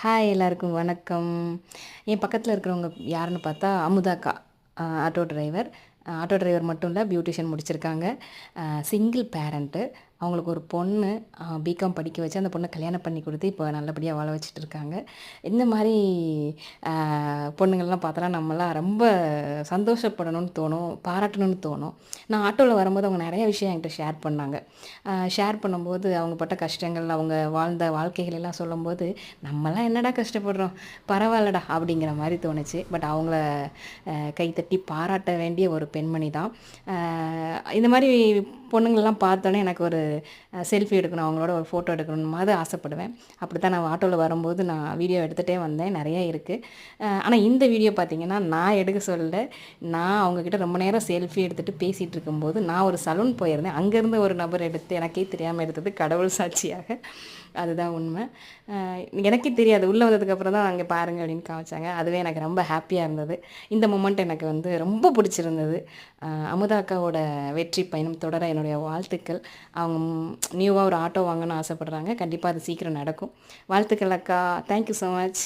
Hi எல்லாருக்கும் வணக்கம். என் பக்கத்தில் இருக்கிறவங்க யாருன்னு பார்த்தா அமுதாக்கா, ஆட்டோ டிரைவர். ஆட்டோ டிரைவர் மட்டும் இல்லை, பியூட்டிஷியன் முடிச்சிருக்காங்க. Single parent. அவங்களுக்கு ஒரு பொண்ணு, பிகாம் படிக்க வச்சு அந்த பொண்ணை கல்யாணம் பண்ணி கொடுத்து இப்போ நல்லபடியாக வாழ வச்சுட்டு இருக்காங்க. இந்த மாதிரி பொண்ணுங்கள்லாம் பார்த்தோன்னா நம்மலாம் ரொம்ப சந்தோஷப்படணும்னு தோணும், பாராட்டணும்னு தோணும். நான் ஆட்டோவில் வரும்போது அவங்க நிறைய விஷயம் என்கிட்ட ஷேர் பண்ணாங்க. ஷேர் பண்ணும்போது அவங்க பட்ட கஷ்டங்கள், அவங்க வாழ்ந்த வாழ்க்கைகள் எல்லாம் சொல்லும்போது, நம்மலாம் என்னடா கஷ்டப்படுறோம், பரவாயில்லடா அப்படிங்கிற மாதிரி தோணுச்சு. பட் அவங்கள கைத்தட்டி பாராட்ட வேண்டிய ஒரு பெண்மணி தான். இந்த மாதிரி பொண்ணுங்களெல்லாம் பார்த்தோன்னே எனக்கு ஒரு செல்ஃபி எடுக்கணும், அவங்களோட ஒரு ஃபோட்டோ எடுக்கணும் மாதிரி ஆசைப்படுவேன். அப்படி தான் நான் ஆட்டோவில் வரும்போது நான் வீடியோ எடுத்துகிட்டே வந்தேன். நிறைய இருக்குது. ஆனால் இந்த வீடியோ பார்த்திங்கன்னா நான் எடுக்க சொல்ல, நான் அவங்கக்கிட்ட ரொம்ப நேரம் செல்ஃபி எடுத்துகிட்டு பேசிகிட்டு இருக்கும்போது நான் ஒரு சலூன் போயிருந்தேன். அங்கேருந்து ஒரு நபர் எடுத்து எனக்கே தெரியாமல் எடுத்தது, கடவுள் சாட்சியாக. அதுதான் உண்மை. எனக்கே தெரியாது, உள்ளே வந்ததுக்கப்புறம் தான் அங்கே பாருங்கள் அப்படின்னு காமிச்சாங்க. அதுவே எனக்கு ரொம்ப ஹாப்பியாக இருந்தது. இந்த மொமெண்ட் எனக்கு வந்து ரொம்ப பிடிச்சிருந்தது. அமுதா அக்காவோட வெற்றி பயணம் தொடர என்னுடைய வாழ்த்துக்கள். அவங்க நியூவாக ஒரு ஆட்டோ வாங்கணும்னு ஆசைப்பட்றாங்க. கண்டிப்பாக அது சீக்கிரம் நடக்கும். வாழ்த்துக்கள் அக்கா. Thank you so much.